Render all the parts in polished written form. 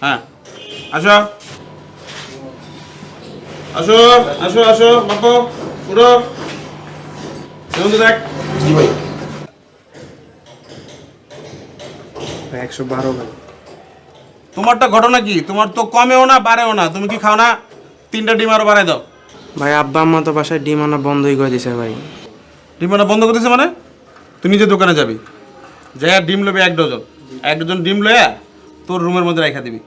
হ্যাঁ আসো আসো আসো আসো বাপু উঠো দেখ। জি ভাই। 112 ভাই। তোমারটা ঘটনা কি? তোমার তো কমেও না বাড়েও না, তুমি কি খাও না? 3টা ডিম আরো বাড়াই দাও। ভাই আব্বা আম্মা তো বাসায় ডিম আনা বন্ধই করে দিছে ভাই। ডিম আনা বন্ধ করতেছে মানে? তুই নিজে দোকানে যাবি, যাই ডিম লবি 1 ডজন, 1 ডজন ডিম লয়া তোর রুমের মধ্যে রাখা দিবি।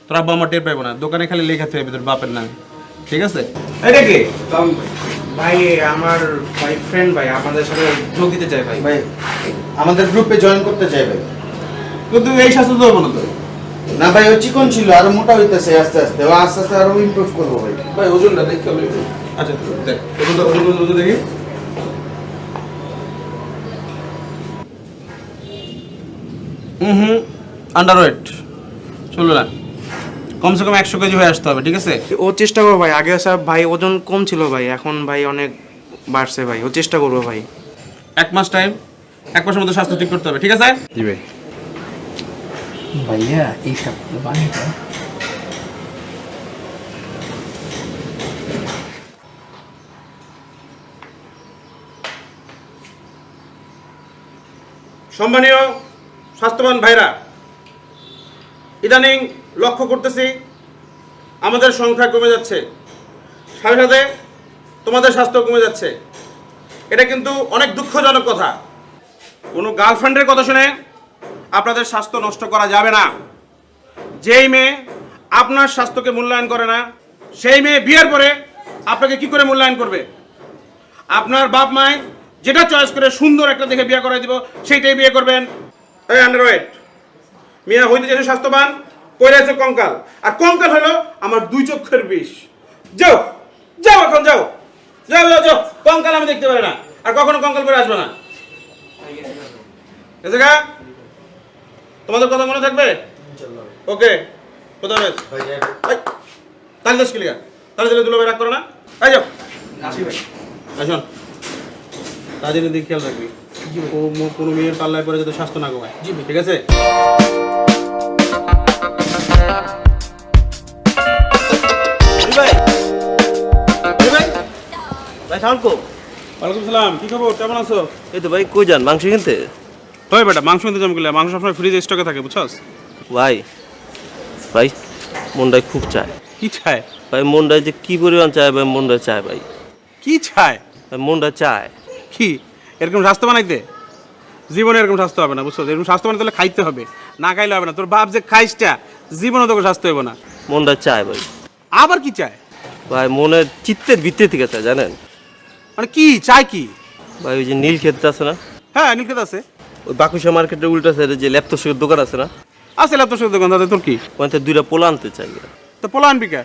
তোর আব্বা আমার টের পাইবো না, দোকানে খালি লেখা থাকবে তোর বাপের নামে, ঠিক আছে? এটা কি ভাই আমার ভাই ফ্রেন্ড ভাই আপনাদের সাথে যোগ দিতে চাই ভাই। ভাই আমাদের গ্রুপে জয়েন করতে চাই ভাই। কিন্তু এই স্বাস্থ্য তো হবো না তো। না ভাই ও চিকন ছিল আর মোটা হইতেছে আস্তে আস্তে, ও আস্তে আস্তে আরো ইমপ্রুভ করবো ভাই। ভাই ওজনটা দেখতে হবে। আচ্ছা দেখ ওজন দেখি। আন্ডারওয়েট চলবে না, কমসে কম 100 কেজি হয়ে আসতে হবে, ঠিক আছে? ও চেষ্টা করবো ভাই, আগে সব ভাই ওজন কম ছিল ভাই, এখন ভাই অনেক বাড়ছে ভাই, ও চেষ্টা করবো ভাই। 1 মাস টাইম, 1 মাসের মধ্যে স্বাস্থ্য ঠিক করতে হবে, ঠিক আছে? জি ভাই। ভাইয়া এই সপ্তাহে বানিয়ে সম্মানীয় স্বাস্থ্যবান ভাইরা, ইদানিং লক্ষ্য করতেছি আমাদের সংখ্যা কমে যাচ্ছে, সাথে সাথে তোমাদের স্বাস্থ্য কমে যাচ্ছে। এটা কিন্তু অনেক দুঃখজনক কথা। কোনো গার্লফ্রেন্ডের কথা শুনে আপনাদের স্বাস্থ্য নষ্ট করা যাবে না। যেই মেয়ে আপনার স্বাস্থ্যকে মূল্যায়ন করে না, সেই মেয়ে বিয়ের পরে আপনাকে কি করে মূল্যায়ন করবে? আপনার বাপ মায় যেটা চয়েস করে সুন্দর একটা দেখে বিয়ে করাই দিব, সেইটাই বিয়ে করবেন। এই আন্ডারওয়েট মিয়া হইতে যেন স্বাস্থ্যবান, পড়ে আছে কঙ্কাল, আর কঙ্কাল হলো আমার 2 চক্ষের বিষ। যাও যাও এখন যাও যাও যাও যাও, কঙ্কাল আমি দেখতে পারি না, আর কখনো কঙ্কাল করে আসবে না। এসে গা তোমাদের কথা মনে থাকবে? ওকে, কোথা হবে তাহলে 10 কিলিয়া তাহলে দিলে দুলো ভাই রাগ করো না। এই যাও আসুন, তাদের দিকে খেয়াল রাখবি, কোনো মেয়ের পাল্লায় পরে যাতে স্বাস্থ্য না কমায়, ঠিক আছে? ভাই সাউন্ড কো? ওয়ালাইকুম সালাম, কি খবর, কেমন আছো? এই তো ভাই কই যান মাংস কিনতে? ওই বেটা মাংস কিনতে যাম গেলে, মাংস সবসময় ফ্রিজে স্টকে থাকে, বুঝছস? ভাই ভাই মনটাই খুব চায়। কি চায় ভাই মনটাই যে কি পরিমাণ চায় ভাই, মনটা চায় ভাই, কি চায়? ভাই মনটা চায়। কি এরকম স্বাস্থ্য বানাইতে? জীবনে এরকম স্বাস্থ্য হবে না, বুঝছো? এরকম স্বাস্থ্য বানাইতে হলে খাইতে হবে, না খাইলে হবে না। তোর বাপ যে খাইসটা জীবনে তোকে স্বাস্থ্য হইব না। মনটা চায় ভাই। আবার কি চায়? ভাই মনের চিত্তের ভিতরে থেকে চায়, জানেন? মানে কি চায় কি? ভাই ওই যে নীল ক্ষেত আছে না, হ্যাঁ নীলক্ষেত আছে। ওই বাকুশা মার্কেটের উল্টা সাইডে যে ল্যাপটপের দোকান আছে না, আছে ল্যাপটপ সব দোকান, তাদের তোর কি? ওখান থেকে 2টা পোলা আনতে চাই। তো পোলা আনবি কে?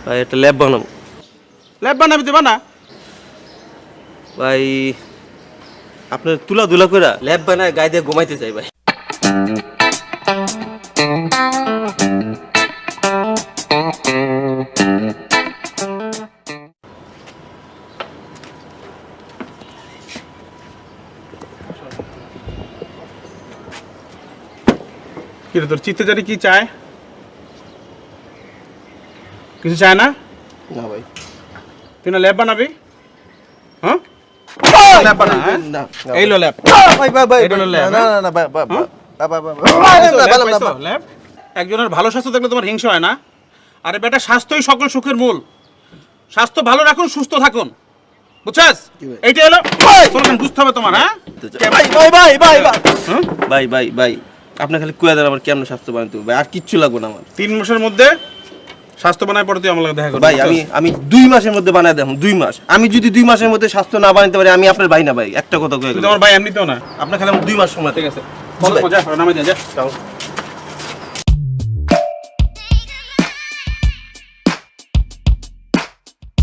ভাই একটা ল্যাব বানাবো। ল্যাব বানাবি তো বানা। ভাই আপনার তুলা দুলা করে ল্যাব বানায় গায়ে দিয়ে ঘুমাইতে চাই ভাই। কি রে তোর চিত্তে জারি কি চায়? কিছু চায় না? না ভাই, তুই না ল্যাব বানাবি? হ্যাঁ ল্যাব বানা, হ্যাঁ? এই লো ল্যাব। ভাই ভাই ভাই এটা হলো ল্যাব, না হ্যাঁ? না না ভাই ভাই ল্যাব? একজনের ভালো স্বাস্থ্য দেখলে তোমার হিংসা হয় না? আরে বেটা স্বাস্থ্যই সকল সুখের মূল। স্বাস্থ্য ভালো রাখুন, সুস্থ থাকুন, বুঝছস? এইটা হলো তোর বুঝতে হবে তোমার, হ্যাঁ? ভাই ভাই ভাই ভাই হ্যাঁ? ভাই ভাই ভাই আপনি খালি কুয়া দেন আমার কেমন স্বাস্থ্য বানাতে হবে ভাই, আর কিচ্ছু লাগবে না আমার। 3 মাসের মধ্যে স্বাস্থ্য বানায় পরে তুই আমার লাগে দেখা করবি। ভাই আমি 2 মাসের মধ্যে বানায় দেব, 2 মাস। আমি যদি 2 মাসের মধ্যে স্বাস্থ্য না বানাতে পারি, আমি আপনার ভাই না ভাই, একটা কথা কয়ে তুই গেলাম। তো আমার ভাই এমনিতেও না। আপনার খালি আমার 2 মাস সময়। ঠিক আছে, ভাই। যা নামে যা। যাও।